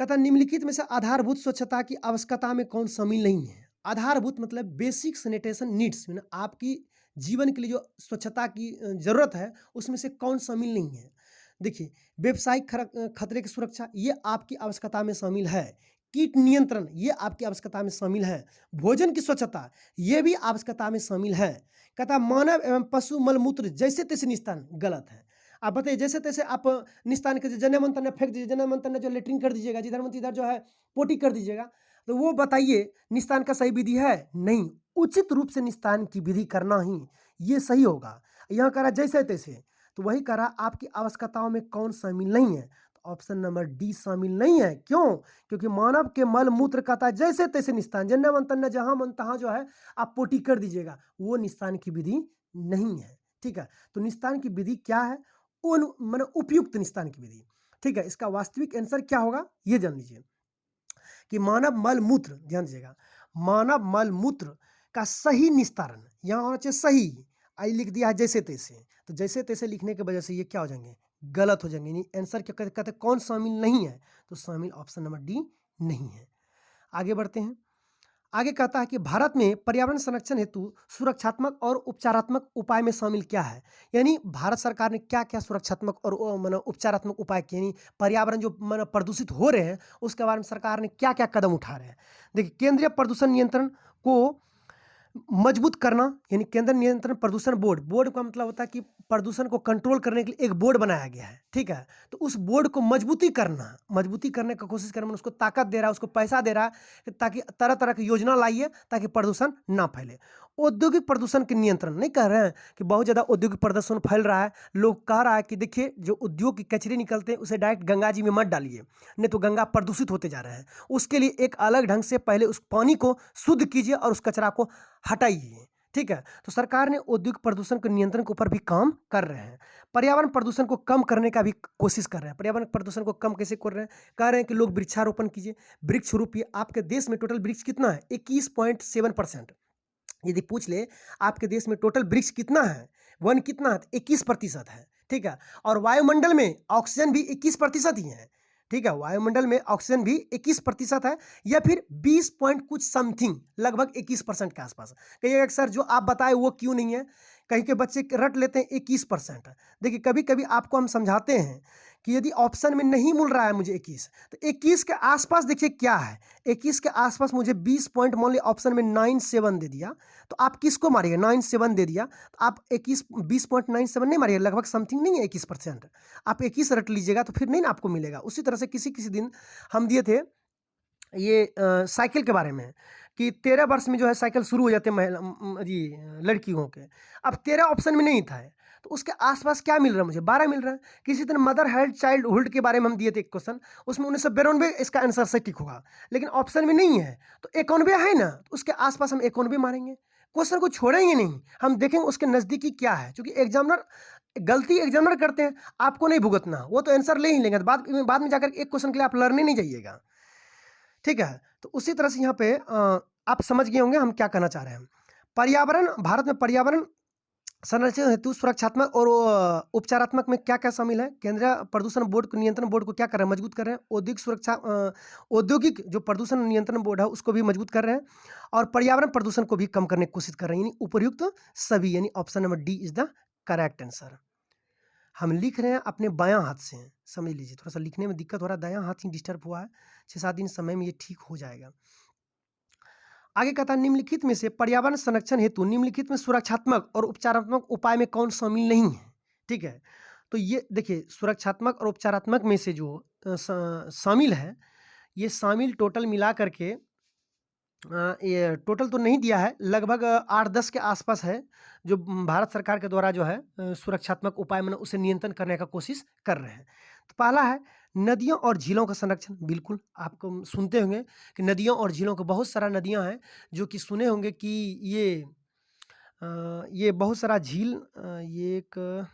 कहता निम्नलिखित में से आधारभूत स्वच्छता की आवश्यकता में कौन शामिल नहीं है? आधारभूत मतलब बेसिक सैनिटेशन नीड्स, आपकी जीवन के लिए जो स्वच्छता की ज़रूरत है, उसमें से कौन शामिल नहीं है? देखिए, व्यावसायिक खतरे की सुरक्षा ये आपकी आवश्यकता में शामिल है। कीट नियंत्रण ये आपकी आवश्यकता में शामिल है। भोजन की स्वच्छता ये भी आवश्यकता में शामिल है। कहता मानव एवं पशु मलमूत्र जैसे तैसे निस्तारण गलत है। आप बताइए, जैसे तैसे आप निस्तारण कर जने मन तने फेंक दीजिए, जने मन तने जो लेटरिन कर दीजिएगा, जिधर मन तिधर जो है पोटी कर दीजिएगा, तो वो बताइए निस्तारण का सही विधि है? नहीं। उचित रूप से निस्तारण की विधि करना ही ये सही होगा। यहाँ कह रहा जैसे तैसे, तो वही कह रहा आपकी आवश्यकताओं में कौन शामिल नहीं है? तो ऑप्शन नंबर डी शामिल नहीं है। क्यों? क्योंकि मानव के मल मूत्र कहता है जैसे तैसे निस्तारण, जन्ने मन तन्ने जहाँ मन तहाँ जो है आप पोटी कर दीजिएगा, वो निस्तारण की विधि नहीं है। ठीक है, तो निस्तारण की विधि क्या है? मैंने उपयुक्त निस्तारण की विधि। ठीक है, इसका वास्तविक आंसर क्या होगा ये जान लीजिए कि मानव मल मूत्र, ध्यान दीजिएगा, मानव मल मूत्र का सही निस्तारण यहाँ होना चाहिए सही। आई लिख दिया है जैसे तैसे, तो जैसे तैसे लिखने की वजह से ये क्या हो जाएंगे? गलत हो जाएंगे। यानी आंसर क्या कहते कौन शामिल नहीं है? तो शामिल ऑप्शन नंबर डी नहीं है। आगे बढ़ते हैं। आगे कहता है कि भारत में पर्यावरण संरक्षण हेतु सुरक्षात्मक और उपचारात्मक उपाय में शामिल क्या है? यानी भारत सरकार ने क्या क्या सुरक्षात्मक और उपचारात्मक उपाय किए, यानी पर्यावरण जो प्रदूषित हो रहे हैं उसके बारे में सरकार ने क्या क्या कदम उठा रहे हैं? देखिए, केंद्रीय प्रदूषण नियंत्रण को मजबूत करना, यानी केंद्र नियंत्रण प्रदूषण बोर्ड, बोर्ड का मतलब होता है कि प्रदूषण को कंट्रोल करने के लिए एक बोर्ड बनाया गया है। ठीक है, तो उस बोर्ड को मजबूती करने का कोशिश कर, उसको ताकत दे रहा है, उसको पैसा दे रहा है, ताकि तरह तरह की योजना लाइए ताकि प्रदूषण ना फैले। औद्योगिक प्रदूषण के नियंत्रण, नहीं कह रहे हैं कि बहुत ज़्यादा औद्योगिक प्रदूषण फैल रहा है, लोग कह रहा है कि देखिए जो उद्योग के कचरे निकलते हैं उसे डायरेक्ट गंगा जी में मत डालिए, नहीं तो गंगा प्रदूषित होते जा रहे हैं। उसके लिए एक अलग ढंग से पहले उस पानी को शुद्ध कीजिए और उस कचरा को हटाइए। ठीक है, तो सरकार ने औद्योगिक प्रदूषण के नियंत्रण के ऊपर भी काम कर रहे हैं। पर्यावरण प्रदूषण को कम करने का भी कोशिश कर रहे हैं। पर्यावरण प्रदूषण को कम कैसे कर रहे हैं? कह रहे हैं कि लोग वृक्षारोपण कीजिए, वृक्ष रोपिए। आपके देश में टोटल वृक्ष कितना है? 21.7%। यदि पूछ ले आपके देश में टोटल वृक्ष कितना है, वन कितना है, 21% है। ठीक है, और वायुमंडल में ऑक्सीजन भी 21% ही है। ठीक है, वायुमंडल में ऑक्सीजन भी 21% है, या फिर 20 पॉइंट कुछ समथिंग, लगभग 21% के आसपास। कहिएगा सर जो आप बताए वो क्यों नहीं है? कहीं के बच्चे रट लेते हैं 21%। देखिए, कभी कभी आपको हम समझाते हैं कि यदि ऑप्शन में नहीं मिल रहा है मुझे 21, तो 21 के आसपास देखिए क्या है। 21 के आसपास मुझे 20 पॉइंट, मान लिया ऑप्शन में 97 दे दिया, तो आप किसको मारिएगा? 97 दे दिया तो आप 20.97 नहीं मारिएगा, लगभग समथिंग नहीं है 21%। आप 21 रट लीजिएगा तो फिर नहीं ना आपको मिलेगा। उसी तरह से किसी किसी दिन हम दिए थे ये साइकिल के बारे में कि 13 वर्ष में जो है साइकिल शुरू हो जाते हैं लड़कियों के। अब 13 ऑप्शन में नहीं था, तो उसके आसपास क्या मिल रहा है मुझे? 12 मिल रहा है। किसी दिन मदर हेल्थ चाइल्डहुड के बारे में हम दिए थे एक क्वेश्चन, उसमें 1992 इसका आंसर सटीक होगा, लेकिन ऑप्शन में नहीं है, तो 91 है ना, तो उसके आसपास हम 91 मारेंगे। क्वेश्चन को छोड़ेंगे नहीं, हम देखेंगे उसके नज़दीकी क्या है, क्योंकि एग्जामिनर गलती एग्जामिनर करते हैं, आपको नहीं भुगतना, वो तो आंसर ले ही लेंगे। बाद में जाकर एक क्वेश्चन के लिए आप लड़ने नहीं जाइएगा। ठीक है, तो उसी तरह से यहाँ पे आप समझ गए होंगे हम क्या कहना चाह रहे हैं। पर्यावरण, भारत में पर्यावरण संरक्षण हेतु सुरक्षात्मक और उपचारात्मक में क्या क्या शामिल है? केंद्रीय प्रदूषण बोर्ड को, नियंत्रण बोर्ड को क्या कर रहे हैं? मजबूत कर रहे हैं। औद्योगिक सुरक्षा, औद्योगिक जो प्रदूषण नियंत्रण बोर्ड है उसको भी मजबूत कर रहे हैं, और पर्यावरण प्रदूषण को भी कम करने की कोशिश कर रहे हैं। यानी उपयुक्त सभी, यानी option number D is the correct answer. हम लिख रहे हैं अपने बायां हाथ से, समझ लीजिए, थोड़ा सा लिखने में दिक्कत हो रहा है, दायां हाथ ही डिस्टर्ब हुआ है। 6-7 दिन समय में ये ठीक हो जाएगा। आगे कहता है निम्नलिखित में से पर्यावरण संरक्षण हेतु निम्नलिखित में सुरक्षात्मक और उपचारात्मक उपाय में कौन शामिल नहीं है? ठीक है, तो ये देखिए सुरक्षात्मक और उपचारात्मक में से जो शामिल है, ये शामिल टोटल मिला करके ये टोटल तो नहीं दिया है, लगभग 8-10 के आसपास है, जो भारत सरकार के द्वारा जो है सुरक्षात्मक उपाय मैंने उसे नियंत्रण करने का कोशिश कर रहे हैं। तो पहला है नदियों और झीलों का संरक्षण। बिल्कुल आपको सुनते होंगे कि नदियों और झीलों को, बहुत सारा नदियां हैं जो कि सुने होंगे कि ये बहुत सारा झील, ये एक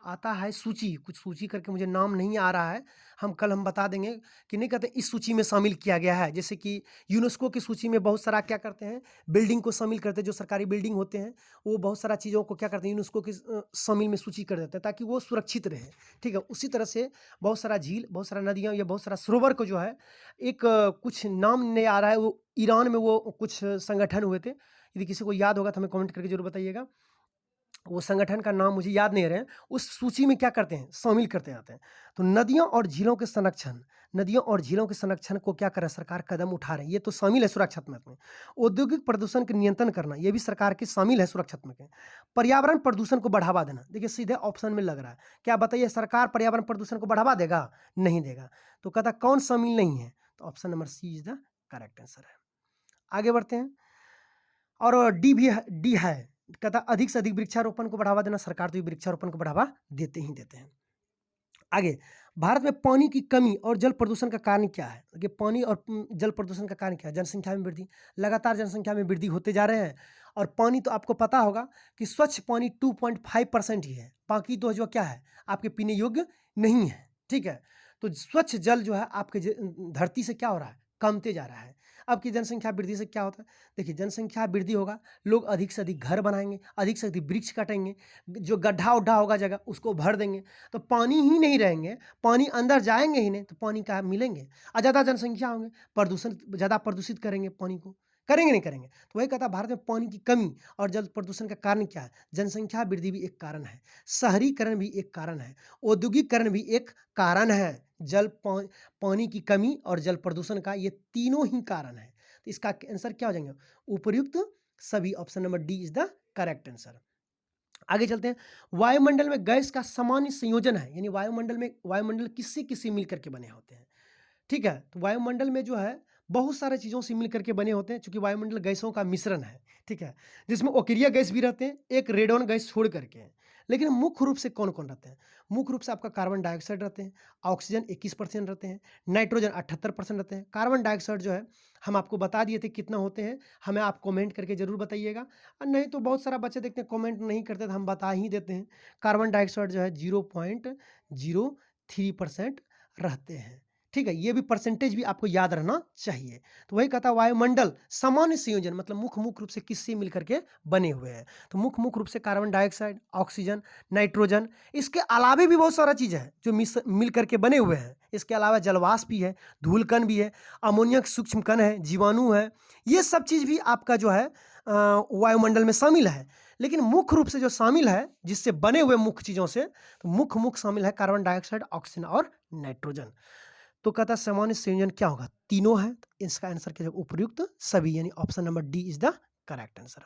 आता है सूची, कुछ सूची करके मुझे नाम नहीं आ रहा है, हम बता देंगे कि नहीं कहते इस सूची में शामिल किया गया है। जैसे कि यूनेस्को की सूची में बहुत सारा क्या करते हैं, बिल्डिंग को शामिल करते हैं, जो सरकारी बिल्डिंग होते हैं वो बहुत सारा चीज़ों को क्या करते हैं, यूनेस्को की शामिल में सूची कर देते हैं ताकि वो सुरक्षित रहे। ठीक है, उसी तरह से बहुत सारा झील, बहुत सारा नदियाँ या बहुत सारा सरोवर को जो है एक कुछ नाम नहीं आ रहा है, वो ईरान में वो कुछ संगठन हुए थे। यदि किसी को याद होगा तो हमें कमेंट करके जरूर बताइएगा। वो संगठन का नाम मुझे याद नहीं आ रहे हैं, उस सूची में क्या करते हैं, शामिल करते आते हैं। तो नदियों और झीलों के संरक्षण, नदियों और झीलों के संरक्षण को क्या कर रहा है, सरकार कदम उठा रही है, ये तो शामिल है सुरक्षात्मक में। औद्योगिक प्रदूषण के नियंत्रण करना, ये भी सरकार की शामिल है सुरक्षात्मक में। पर्यावरण प्रदूषण को बढ़ावा देना, देखिए सीधे ऑप्शन में लग रहा है। क्या बताइए, सरकार पर्यावरण प्रदूषण को बढ़ावा देगा? नहीं देगा। तो कहता कौन शामिल नहीं है, तो option number C is the correct answer है। आगे बढ़ते हैं। और डी है, कहता अधिक से अधिक वृक्षारोपण को बढ़ावा देना, सरकार तो ये वृक्षारोपण को बढ़ावा देते ही देते हैं। आगे, भारत में पानी की कमी और जल प्रदूषण का कारण क्या है? देखिए पानी और जल प्रदूषण का कारण क्या है? जनसंख्या में वृद्धि, लगातार जनसंख्या में वृद्धि होते जा रहे हैं। और पानी तो आपको पता होगा कि स्वच्छ पानी 2.5% ही है, बाकी तो जो क्या है आपके पीने योग्य नहीं है। ठीक है, तो स्वच्छ जल जो है आपके धरती से क्या हो रहा है, कमते जा रहा है। अब की जनसंख्या वृद्धि से क्या होता है, देखिए जनसंख्या वृद्धि होगा, लोग अधिक से अधिक घर बनाएंगे, अधिक से अधिक वृक्ष काटेंगे, जो गड्ढा उड्ढा होगा जगह उसको भर देंगे, तो पानी ही नहीं रहेंगे, पानी अंदर जाएंगे ही नहीं, तो पानी कहाँ मिलेंगे? और ज़्यादा जनसंख्या होंगे, प्रदूषण ज़्यादा प्रदूषित करेंगे पानी को, करेंगे नहीं करेंगे? तो वही कहता भारत में पानी की कमी और जल प्रदूषण का कारण क्या है? जनसंख्या वृद्धि भी एक कारण है, शहरीकरण भी एक कारण है, औद्योगिकरण भी एक कारण है। पानी की कमी और जल प्रदूषण का, ये तीनों ही कारण है। तो इसका आंसर क्या हो जाएंगे? उपर्युक्त सभी, option number D is the correct answer. आगे चलते हैं। वायुमंडल में गैस का सामान्य संयोजन है, यानी वायुमंडल किससे किससे मिल करके बने होते हैं? ठीक है, तो वायुमंडल में जो है बहुत सारे चीज़ों से मिल करके बने होते हैं, चूंकि वायुमंडल गैसों का मिश्रण है। ठीक है, जिसमें ओकिरिया गैस भी रहते हैं, एक रेडॉन गैस छोड़ करके। लेकिन मुख्य रूप से कौन कौन रहते हैं? मुख्य रूप से आपका कार्बन डाइऑक्साइड रहते हैं, ऑक्सीजन 21% रहते हैं, नाइट्रोजन 78% रहते हैं। कार्बन डाइऑक्साइड जो है हम आपको बता दिए थे कितना होते हैं, हमें आप कमेंट करके जरूर बताइएगा। और नहीं तो बहुत सारा बच्चे देखते हैं कमेंट नहीं करते, तो हम बता ही देते हैं। कार्बन डाइऑक्साइड जो है 0.03% रहते हैं। ठीक है, ये भी परसेंटेज भी आपको याद रहना चाहिए। तो वही कहता है वायुमंडल सामान्य संयोजन, मतलब मुख्य रूप से किससे मिलकर के बने हुए हैं? तो मुख्य रूप से कार्बन डाइऑक्साइड, ऑक्सीजन, नाइट्रोजन, इसके अलावे भी बहुत सारा चीज़ है जो मिल करके बने हुए हैं। इसके अलावा जलवाष्प भी है, धूलकण भी है, अमोनियक सूक्ष्म कण है, जीवाणु है, ये सब चीज़ भी आपका जो है वायुमंडल में शामिल है। लेकिन मुख्य रूप से जो शामिल है जिससे बने हुए मुख्य चीज़ों से, तो मुख्य शामिल है कार्बन डाइऑक्साइड, ऑक्सीजन और नाइट्रोजन। तो कहता है सामान्य संयोजन क्या होगा? तीनों है, तो इसका आंसर क्या होगा? उपर्युक्त सभी, यानी option number D is the correct answer.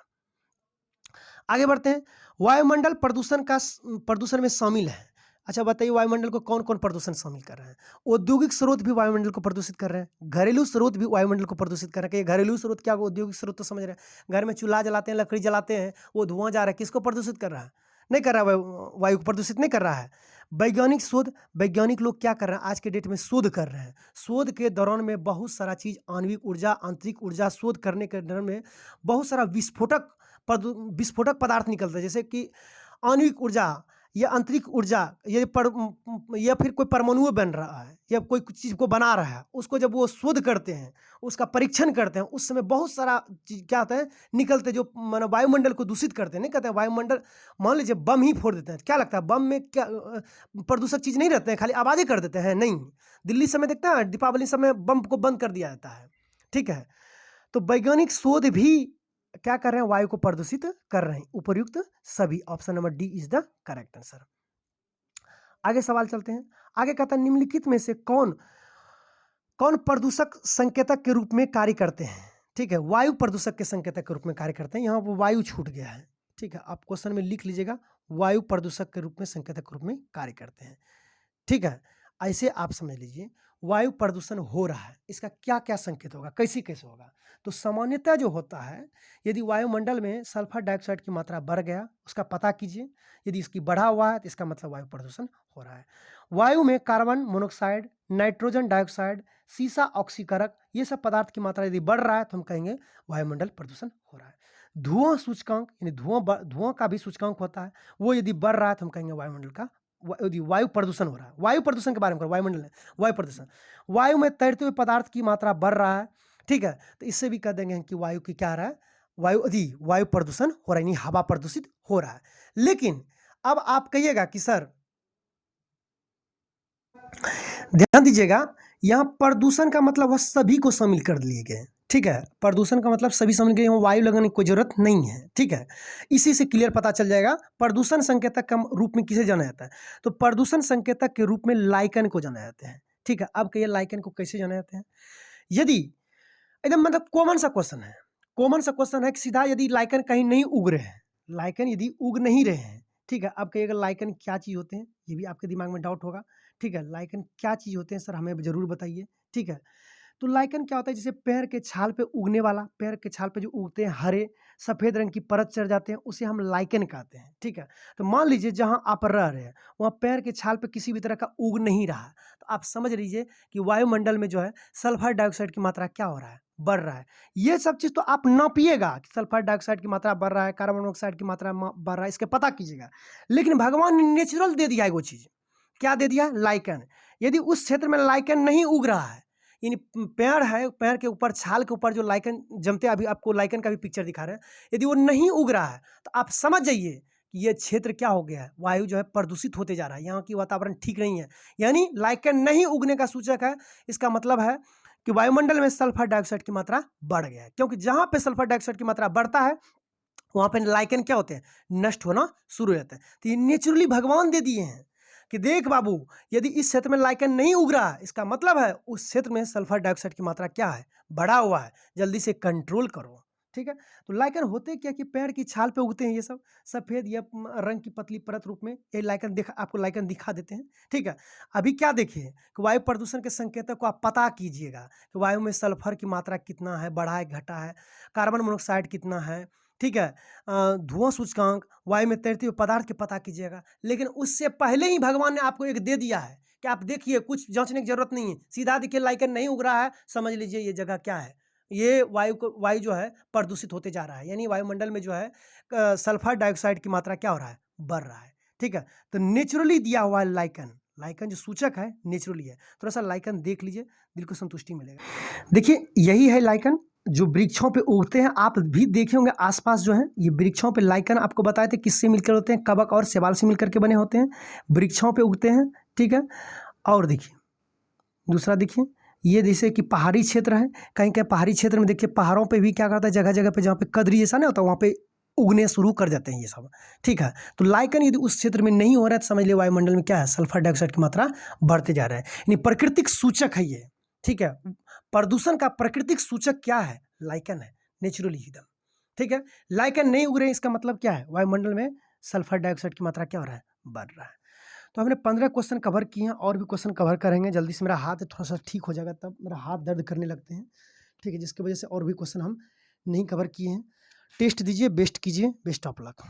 आगे बढ़ते हैं। वायुमंडल प्रदूषण में शामिल है। अच्छा बताइए, वायुमंडल को कौन कौन प्रदूषण शामिल कर रहे हैं? औद्योगिक स्रोत भी वायुमंडल को प्रदूषित कर रहे हैं, घरेलू स्रोत भी वायुमंडल को प्रदूषित कर रहे हैं। घरेलू स्रोत क्या होगा? औद्योगिक स्रोत तो समझ रहे हैं, घर में चूल्हा जलाते हैं, लकड़ी जलाते हैं, वो धुआं जा रहा है, किसको प्रदूषित कर रहा है? नहीं कर रहा है, वायु को प्रदूषित नहीं कर रहा है। वैज्ञानिक शोध, वैज्ञानिक लोग क्या कर रहे हैं आज के डेट में? शोध कर रहे हैं। शोध के दौरान में बहुत सारा चीज़, आणविक ऊर्जा, आंतरिक ऊर्जा, शोध करने के दौरान में बहुत सारा विस्फोटक पदार्थ निकलता है, जैसे कि आणविक ऊर्जा या आंतरिक ऊर्जा, या फिर कोई परमाणु बन रहा है या कोई कुछ चीज़ को बना रहा है, उसको जब वो शोध करते हैं, उसका परीक्षण करते हैं, उस समय बहुत सारा चीज़ क्या होता है निकलते हैं, जो मानो वायुमंडल को दूषित करते हैं। नहीं कहते हैं वायुमंडल, मान लीजिए बम ही फोड़ देते हैं, क्या लगता है बम में क्या प्रदूषक चीज़ नहीं रहते हैं, खाली आवाज़ें कर देते हैं? नहीं, दिल्ली समय देखते हैं दीपावली समय बम को बंद कर दिया जाता है। ठीक है, तो वैज्ञानिक शोध भी क्या कर रहे हैं? वायु को प्रदूषित कर रहे हैं। उपर्युक्त सभी, option number D is the correct answer. आगे सवाल चलते हैं। आगे कहता है निम्नलिखित में से कौन कौन प्रदूषक संकेतक के रूप में कार्य करते हैं? ठीक है, वायु प्रदूषक के संकेतक के रूप में कार्य करते हैं। यहाँ पर वायु छूट गया है। ठीक है, आप क्वेश्चन में लिख लीजिएगा, वायु प्रदूषक के रूप में, संकेतक के रूप में कार्य करते हैं। ठीक है, ऐसे आप समझ लीजिए वायु प्रदूषण हो रहा है, इसका क्या क्या संकेत होगा, कैसे कैसे होगा? तो सामान्यतः जो होता है, यदि वायुमंडल में सल्फर डाइऑक्साइड की मात्रा बढ़ गया, उसका पता कीजिए। यदि इसकी बढ़ा हुआ है तो इसका मतलब वायु प्रदूषण हो रहा है। वायु में कार्बन मोनोक्साइड, नाइट्रोजन डाइऑक्साइड, सीसा ऑक्सीकारक, ये सब पदार्थ की मात्रा यदि बढ़ रहा है तो हम कहेंगे वायुमंडल प्रदूषण हो रहा है। धुआं सूचकांक, यानी धुआं का भी सूचकांक होता है, वो यदि बढ़ रहा है तो हम कहेंगे वायुमंडल का वायु प्रदूषण हो रहा है। वायु प्रदूषण के बारे में करो, वायुमंडल में वायु प्रदूषण, वायु में तैरते हुए पदार्थ की मात्रा बढ़ रहा है, ठीक है। तो इससे भी कह देंगे कि वायु की क्या आ रहा है, वायु प्रदूषण हो रहा है, यानी हवा प्रदूषित हो रहा है। लेकिन अब आप कहिएगा कि सर ध्यान दीजिएगा, यहाँ प्रदूषण का मतलब वह सभी को शामिल कर लिए गए, ठीक है। प्रदूषण का मतलब सभी शामिल गए, वहां वायु लगाने की कोई जरूरत नहीं है, ठीक है। इसी से क्लियर पता चल जाएगा। प्रदूषण संकेतक के रूप में किसे जाना जाता है, तो प्रदूषण संकेतक के रूप में लाइकन को जाना जाता है, ठीक है। अब कहिए लाइकन को कैसे जाना जाते हैं। यदि एकदम मतलब कॉमन सा क्वेश्चन है, कॉमन सा क्वेश्चन है कि सीधा यदि लाइकन कहीं नहीं उग रहे हैं, लाइकन यदि उग नहीं रहे हैं, ठीक है। अब कहिएगा लाइकन क्या चीज़ होते हैं, ये भी आपके दिमाग में डाउट होगा, ठीक है। लाइकन क्या चीज़ होते हैं सर, हमें ज़रूर बताइए, ठीक है। तो लाइकन क्या होता है, जैसे पेड़ के छाल पे उगने वाला, पेड़ के छाल पे जो उगते हैं हरे सफ़ेद रंग की परत चढ़ जाते हैं, उसे हम लाइकन कहते हैं, ठीक है। तो मान लीजिए जहाँ आप रह रहे हैं वहाँ पेड़ के छाल पे किसी भी तरह का उग नहीं रहा, तो आप समझ लीजिए कि वायुमंडल में जो है सल्फर डाइऑक्साइड की मात्रा क्या हो रहा है, बढ़ रहा है। ये सब चीज़ तो आप नापिएगा कि सल्फर डाइऑक्साइड की मात्रा बढ़ रहा है, कार्बन मोनोऑक्साइड की मात्रा बढ़ रहा है, इसके पता कीजिएगा। लेकिन भगवान ने नेचुरल दे दिया है वो चीज़, क्या दे दिया, लाइकन। यदि उस क्षेत्र में लाइकन नहीं उग रहा है, यानी पेड़ है, पेड़ के ऊपर छाल के ऊपर जो लाइकन जमते हैं, अभी आपको लाइकन का भी पिक्चर दिखा रहे हैं, यदि वो नहीं उग रहा है तो आप समझ जाइए कि ये क्षेत्र क्या हो गया है, वायु जो है प्रदूषित होते जा रहा है, यहाँ की वातावरण ठीक नहीं है, यानी लाइकन नहीं उगने का सूचक है। इसका मतलब है कि वायुमंडल में सल्फर डाइऑक्साइड की मात्रा बढ़ गया है, क्योंकि जहाँ पे सल्फर डाइऑक्साइड की मात्रा बढ़ता है वहाँ पे लाइकन क्या होते हैं, नष्ट होना शुरू हो जाता है। तो ये नेचुरली भगवान दे दिए हैं कि देख बाबू, यदि इस क्षेत्र में लाइकन नहीं उग रहा है, इसका मतलब है उस क्षेत्र में सल्फर डाइऑक्साइड की मात्रा क्या है, बढ़ा हुआ है, जल्दी से कंट्रोल करो, ठीक है। तो लाइकन होते क्या कि पेड़ की छाल पे उगते हैं, ये सब सफ़ेद या रंग की पतली परत रूप में ये लाइकन दिखा, आपको लाइकन दिखा देते हैं, ठीक है। अभी क्या देखिए कि वायु प्रदूषण के संकेतक को आप पता कीजिएगा कि वायु में सल्फर की मात्रा कितना है, बढ़ा है, घटा है, कार्बन मोनोऑक्साइड कितना है, ठीक है। धुआं सूचकांक, वायु में तैरते हुए पदार्थ के पता कीजिएगा। लेकिन उससे पहले ही भगवान ने आपको एक दे दिया है कि आप देखिए, कुछ जांचने की जरूरत नहीं है, सीधा देखिए लाइकन नहीं उग रहा है, समझ लीजिए ये जगह क्या है, ये वायु जो है प्रदूषित होते जा रहा है, यानी वायुमंडल में जो है सल्फर डाइऑक्साइड की मात्रा क्या हो रहा है, बढ़ रहा है, ठीक है। तो नेचुरली दिया हुआ है लाइकन, लाइकन जो सूचक है नेचुरली है। थोड़ा सा लाइकन देख लीजिए, दिल को संतुष्टि मिलेगा। देखिए यही है लाइकन जो वृक्षों पे उगते हैं, आप भी देखे होंगे आसपास जो है ये वृक्षों पे लाइकन, आपको बताए थे किससे मिलकर होते हैं, कवक और शैवाल से मिलकर के बने होते हैं, वृक्षों पे उगते हैं, ठीक है। और देखिए दूसरा, देखिए ये जैसे कि पहाड़ी क्षेत्र है, कहीं कहीं पहाड़ी क्षेत्र में देखिए पहाड़ों पे भी क्या करता है, जगह जगह पे जहाँ पे कद्री जैसा नहीं होता वहाँ पे उगने शुरू कर जाते हैं ये सब, ठीक है। तो लाइकन यदि उस क्षेत्र में नहीं हो रहा है तो समझ लिया वायुमंडल में क्या है, सल्फर डाइऑक्साइड की मात्रा बढ़ते जा रहा है, यानी प्राकृतिक सूचक है ये, ठीक है। प्रदूषण का प्राकृतिक सूचक क्या है, लाइकन है, नेचुरली एकदम, ठीक है। लाइकन नहीं उग रहे, इसका मतलब क्या है, वायुमंडल में सल्फर डाइऑक्साइड की मात्रा क्या हो रहा है, बढ़ रहा है। तो हमने 15 क्वेश्चन कवर किए हैं, और भी क्वेश्चन कवर करेंगे जल्दी से, मेरा हाथ थोड़ा सा ठीक हो जाएगा, तब मेरा हाथ दर्द करने लगते हैं, ठीक है, जिसकी वजह से और भी क्वेश्चन हम नहीं कवर किए हैं। टेस्ट दीजिए, बेस्ट कीजिए, बेस्ट ऑफ लक।